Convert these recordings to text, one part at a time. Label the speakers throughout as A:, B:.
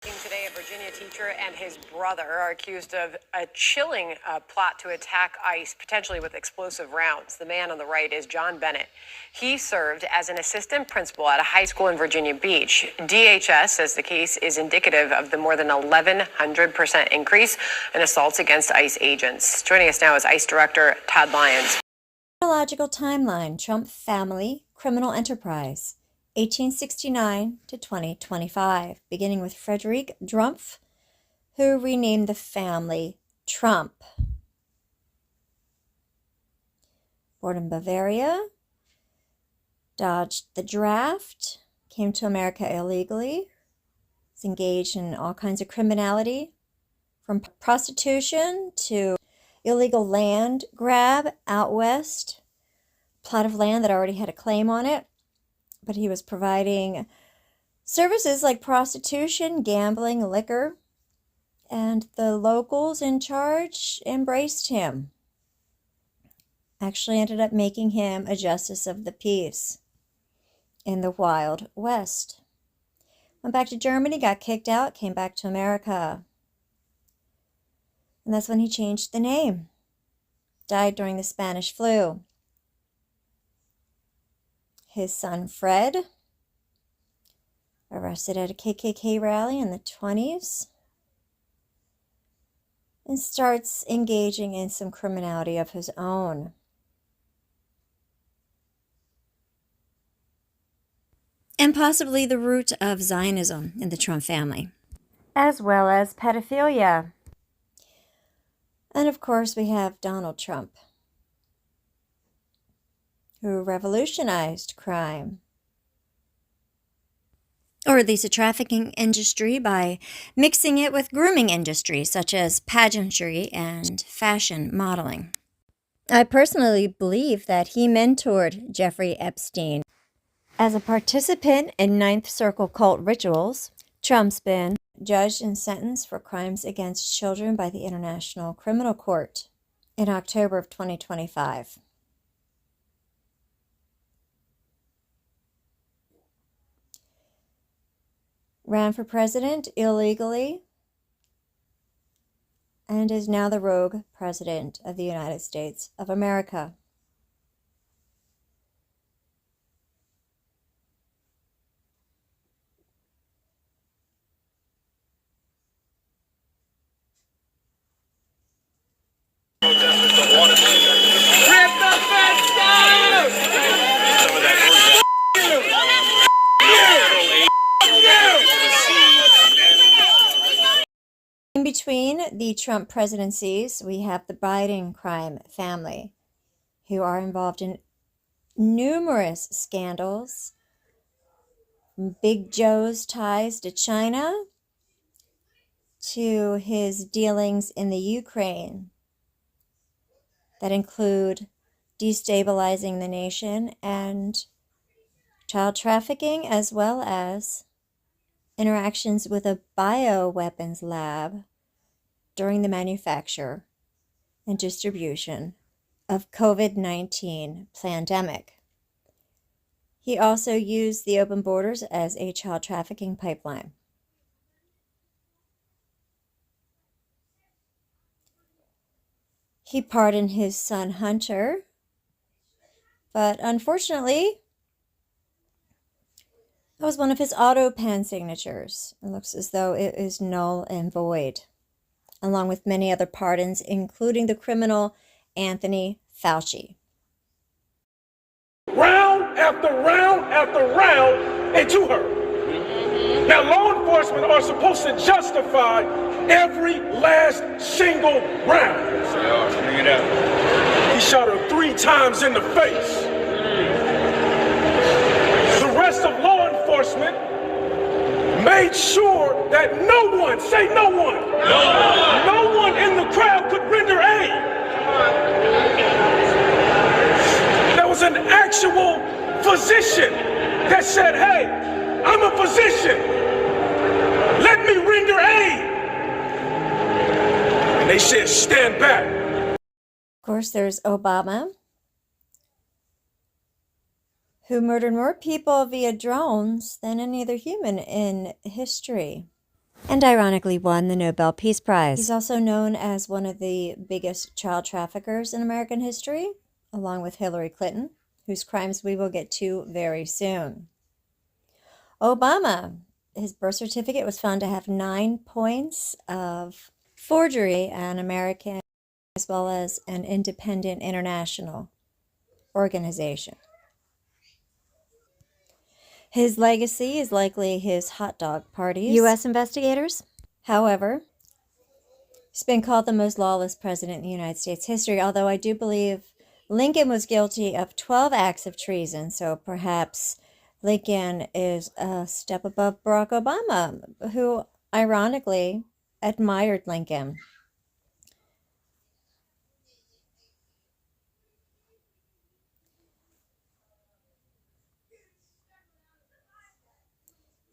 A: Today, a Virginia teacher and his brother are accused of a chilling plot to attack ICE, potentially with explosive rounds. The man on the right is John Bennett. He served as an assistant principal at a high school in Virginia Beach. DHS says the case is indicative of the more than 1,100% increase in assaults against ICE agents. Joining us now is ICE Director Todd Lyons.
B: Chronological timeline: Trump family criminal enterprise, 1869 to 2025, beginning with Frederick Drumpf, who renamed the family Trump. Born in Bavaria, dodged the draft, came to America illegally, was engaged in all kinds of criminality, from prostitution to illegal land grab out west, plot of land that already had a claim on it, but he was providing services like prostitution, gambling, liquor, and the locals in charge embraced him. Actually ended up making him a justice of the peace in the Wild West. Went back to Germany, got kicked out, came back to America. And that's when he changed the name. Died during the Spanish flu. His son Fred, arrested at a KKK rally in the 20s, and starts engaging in some criminality of his own. And possibly the root of Zionism in the Trump family, as well as pedophilia. And of course, we have Donald Trump, who revolutionized crime, or at least the trafficking industry, by mixing it with grooming industries such as pageantry and fashion modeling. I personally believe that he mentored Jeffrey Epstein. As a participant in Ninth Circle cult rituals, Trump's been judged and sentenced for crimes against children by the International Criminal Court in October of 2025. Ran for president illegally and is now the rogue president of the United States of America. In between the Trump presidencies, we have the Biden crime family, who are involved in numerous scandals, from Big Joe's ties to China to his dealings in the Ukraine that include destabilizing the nation and child trafficking, as well as interactions with a bioweapons lab during the manufacture and distribution of COVID-19 pandemic. He also used the open borders as a child trafficking pipeline. He pardoned his son Hunter, but unfortunately, that was one of his auto pen signatures. It looks as though it is null and void, along with many other pardons, including the criminal Anthony Fauci.
C: Round after round after round into her. Now, law enforcement are supposed to justify every last single round. Bring it out. He shot her 3 times in the face. The rest of law enforcement made sure that no one, say no one, no one in the crowd could render aid. There was an actual physician that said, hey, I'm a physician. Let me render aid. And they said, stand back.
B: Of course, there's Obama, who murdered more people via drones than any other human in history. and ironically won the Nobel Peace Prize. He's also known as one of the biggest child traffickers in American history, along with Hillary Clinton, whose crimes we will get to very soon. Obama, his birth certificate was found to have 9 points of forgery, an American as well as an independent international organization. His legacy is likely his hot dog parties. U.S. investigators, however, he's been called the most lawless president in the United States history, although I do believe Lincoln was guilty of 12 acts of treason, so perhaps Lincoln is a step above Barack Obama, who ironically admired Lincoln.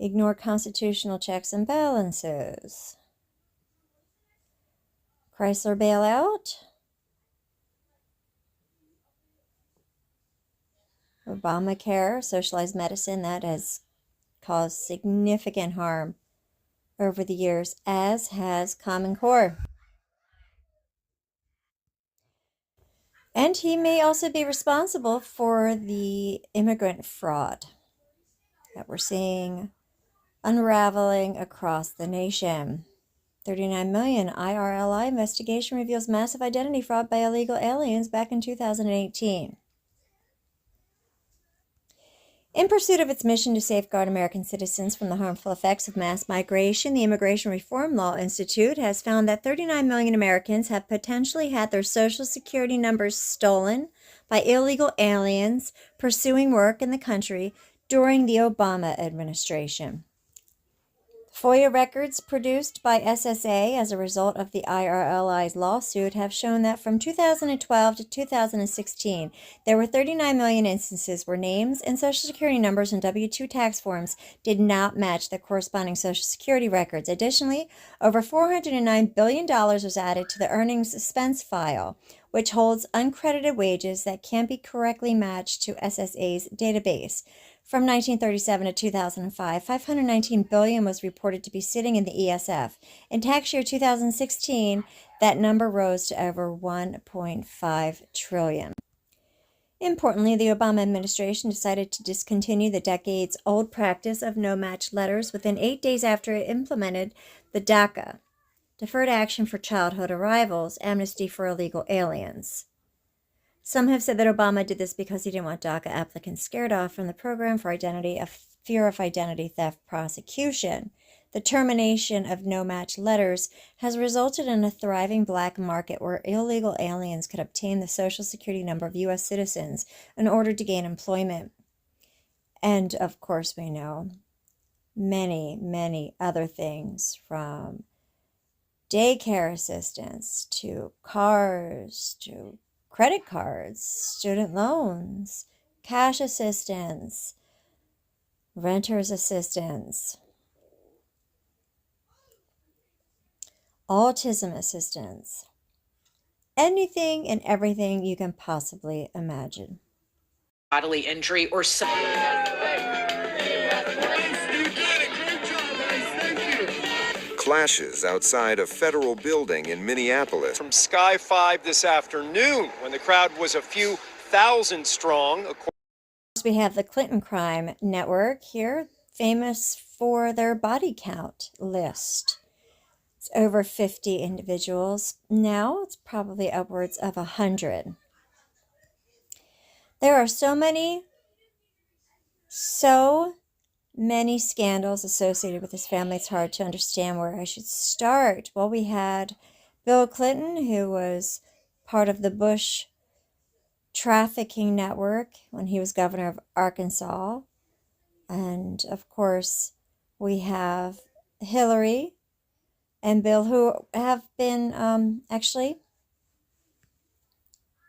B: Ignore constitutional checks and balances. Chrysler bailout. Obamacare, socialized medicine, that has caused significant harm over the years, as has Common Core. And he may also be responsible for the immigrant fraud that we're seeing unraveling across the nation. 39 million IRLI investigation reveals massive identity fraud by illegal aliens back in 2018. In pursuit of its mission to safeguard American citizens from the harmful effects of mass migration, the Immigration Reform Law Institute has found that 39 million Americans have potentially had their Social Security numbers stolen by illegal aliens pursuing work in the country during the Obama administration. FOIA records produced by SSA as a result of the IRLI's lawsuit have shown that from 2012 to 2016, there were 39 million instances where names and Social Security numbers and W-2 tax forms did not match the corresponding Social Security records. Additionally, over $409 billion was added to the earnings expense file, which holds uncredited wages that can't be correctly matched to SSA's database. From 1937 to 2005, $519 billion was reported to be sitting in the ESF. In tax year 2016, that number rose to over $1.5 trillion. Importantly, the Obama administration decided to discontinue the decades-old practice of no-match letters within 8 days after it implemented the DACA, Deferred Action for Childhood Arrivals, amnesty for illegal aliens. Some have said that Obama did this because he didn't want DACA applicants scared off from the program for fear of identity theft prosecution. The termination of no-match letters has resulted in a thriving black market where illegal aliens could obtain the Social Security number of U.S. citizens in order to gain employment. And, of course, we know many, many other things, from daycare assistance to cars to credit cards, student loans, cash assistance, renter's assistance, autism assistance, anything and everything you can possibly imagine.
D: Bodily injury or
E: Clashes outside a federal building in Minneapolis.
F: From Sky 5 this afternoon, when the crowd was a few thousand strong.
B: We have the Clinton Crime Network here, famous for their body count list. It's over 50 individuals. Now it's probably upwards of 100. There are so many scandals associated with this family, it's hard to understand where I should start. Well, we had Bill Clinton, who was part of the Bush trafficking network when he was governor of Arkansas. And, of course, we have Hillary and Bill, who have been actually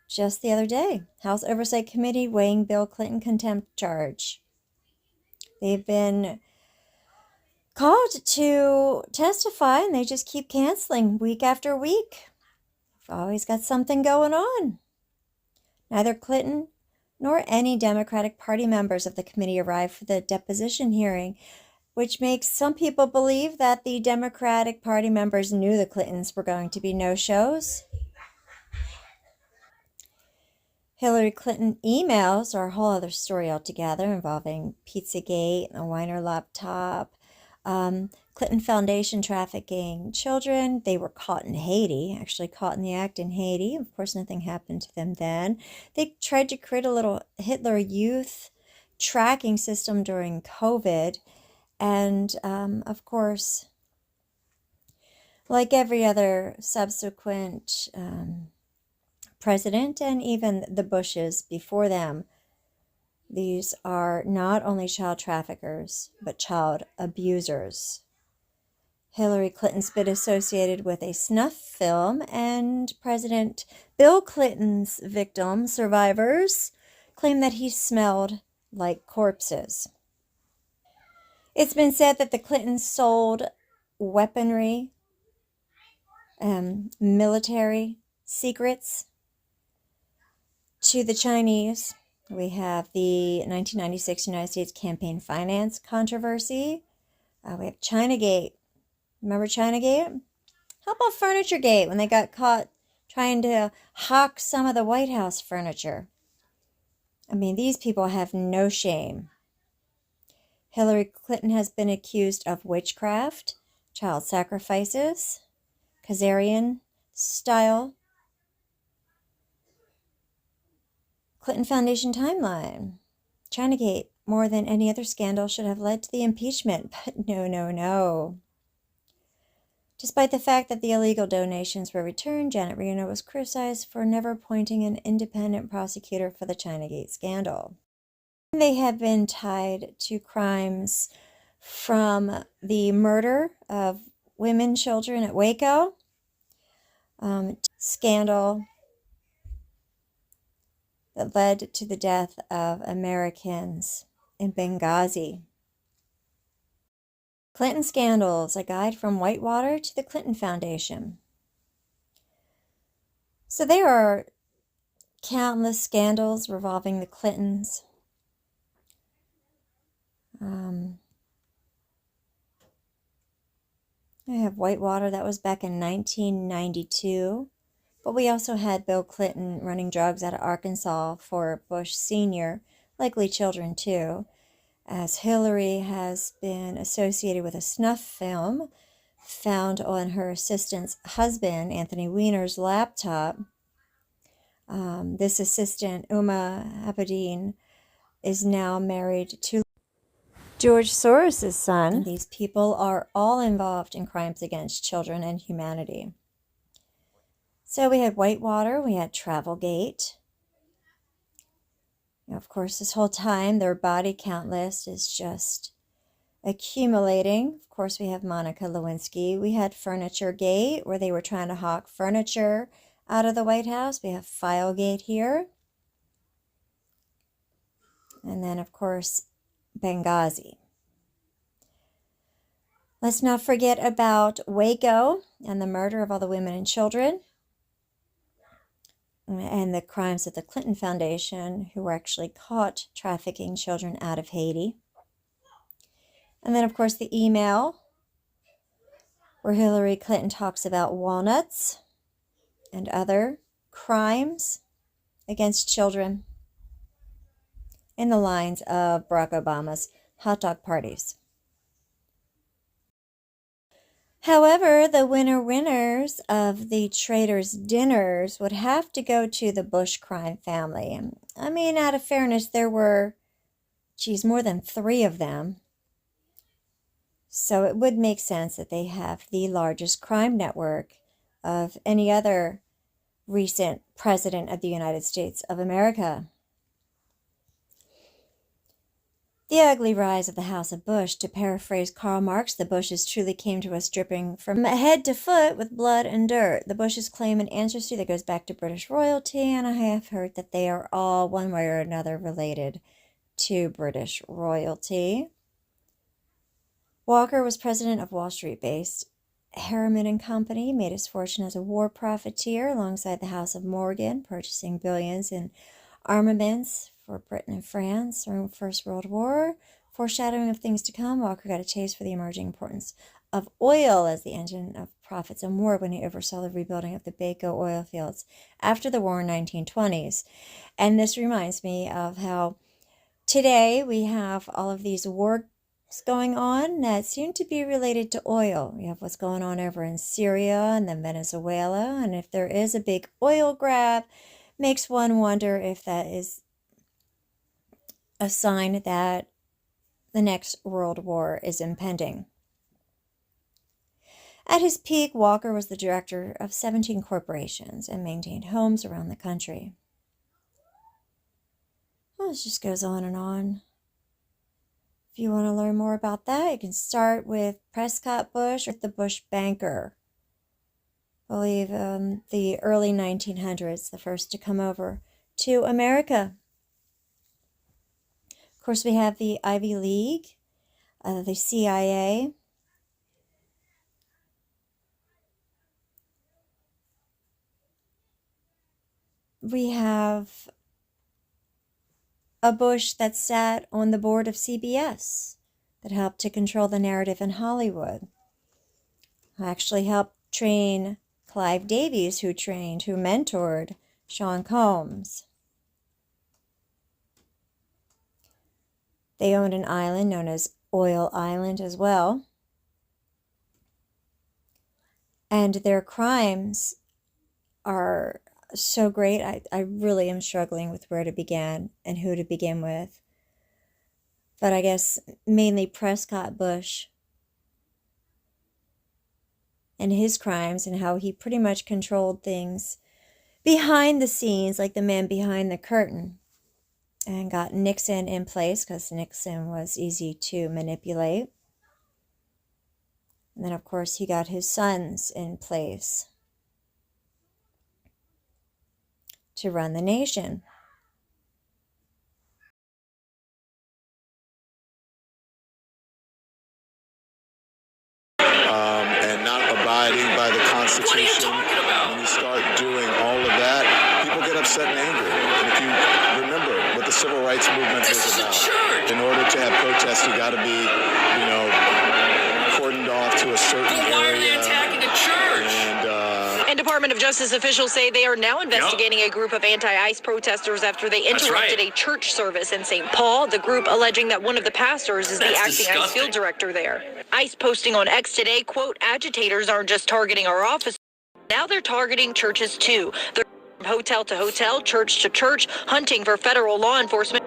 B: just the other day, House Oversight Committee weighing Bill Clinton contempt charge. They've been called to testify, and they just keep canceling week after week. They've always got something going on. Neither Clinton nor any Democratic Party members of the committee arrived for the deposition hearing. which makes some people believe that the Democratic Party members knew the Clintons were going to be no-shows. Hillary Clinton emails are a whole other story altogether, involving Pizzagate and the Weiner laptop, Clinton Foundation trafficking children. They were caught in Haiti, actually caught in the act in Haiti. Of course, nothing happened to them then. They tried to create a little Hitler Youth tracking system during COVID. And, of course, like every other subsequent president and even the Bushes before them, these are not only child traffickers, but child abusers. Hillary Clinton's been associated with a snuff film, and President Bill Clinton's survivors, claim that he smelled like corpses. It's been said that the Clintons sold weaponry, military secrets to the Chinese. We have the 1996 United States campaign finance controversy. We have Chinagate. Remember Chinagate? How about Furniture-gate, when they got caught trying to hawk some of the White House furniture? I mean, these people have no shame. Hillary Clinton has been accused of witchcraft, child sacrifices, Khazarian style. Clinton Foundation timeline. Chinagate, more than any other scandal, should have led to the impeachment, but no. Despite the fact that the illegal donations were returned, Janet Reno was criticized for never appointing an independent prosecutor for the Chinagate scandal. They have been tied to crimes from the murder of women, children at Waco, scandal that led to the death of Americans in Benghazi. Clinton Scandals, a guide from Whitewater to the Clinton Foundation. So there are countless scandals revolving the Clintons. I have Whitewater, that was back in 1992. But we also had Bill Clinton running drugs out of Arkansas for Bush Sr., likely children too, as Hillary has been associated with a snuff film found on her assistant's husband, Anthony Weiner's laptop. This assistant, Uma Abedin, is now married to George Soros' son. And these people are all involved in crimes against children and humanity. So we had Whitewater, we had Travelgate. Of course, this whole time, their body count list is just accumulating. Of course, we have Monica Lewinsky. We had Furniture-gate, where they were trying to hawk furniture out of the White House. We have Filegate here. And then, of course, Benghazi. Let's not forget about Waco and the murder of all the women and children, and the crimes of the Clinton Foundation, who were actually caught trafficking children out of Haiti. And then, of course, the email where Hillary Clinton talks about walnuts and other crimes against children in the lines of Barack Obama's hot dog parties. However, the winners of the traitors' dinners would have to go to the Bush crime family. I mean, out of fairness, there were, more than 3 of them. So it would make sense that they have the largest crime network of any other recent president of the United States of America. The ugly rise of the House of Bush. To paraphrase Karl Marx, the Bushes truly came to us dripping from head to foot with blood and dirt. The Bushes claim an ancestry that goes back to British royalty, and I have heard that they are all, one way or another, related to British royalty. Walker was president of Wall Street-based Harriman and Company, made his fortune as a war profiteer alongside the House of Morgan, purchasing billions in armaments for Britain and France during the First World War. Foreshadowing of things to come, Walker got a taste for the emerging importance of oil as the engine of profits and war when he oversaw the rebuilding of the Baco oil fields after the war in 1920s. And this reminds me of how today we have all of these wars going on that seem to be related to oil. We have what's going on over in Syria and then Venezuela, and if there is a big oil grab, makes one wonder if that is a sign that the next world war is impending. At his peak, Walker was the director of 17 corporations and maintained homes around the country. Well, it just goes on and on. If you want to learn more about that, you can start with Prescott Bush or the Bush banker. I believe the early 1900s, the first to come over to America. Of course, we have the Ivy League, the CIA. We have a Bush that sat on the board of CBS that helped to control the narrative in Hollywood. Who actually helped train Clive Davies, who mentored Sean Combs. They owned an island known as Oil Island as well. And their crimes are so great. I really am struggling with where to begin and who to begin with. But I guess mainly Prescott Bush and his crimes and how he pretty much controlled things behind the scenes, like the man behind the curtain, and got Nixon in place because Nixon was easy to manipulate. And then, of course, he got his sons in place to run the nation.
G: And not abiding by the Constitution. What are you talking about? When you start doing all of that, people get upset and angry. And if you remember what the civil rights movement was about, in order to have protests, you got to be, cordoned off to a certain area. But why are they attacking a church?
D: And Department of Justice officials say they are now investigating a group of anti-ICE protesters after they interrupted a church service in St. Paul. The group alleging that one of the pastors is the acting ICE field director there. ICE posting on X today, quote, agitators aren't just targeting our office. Now they're targeting churches too. They're from hotel to hotel, church to church, hunting for federal law enforcement.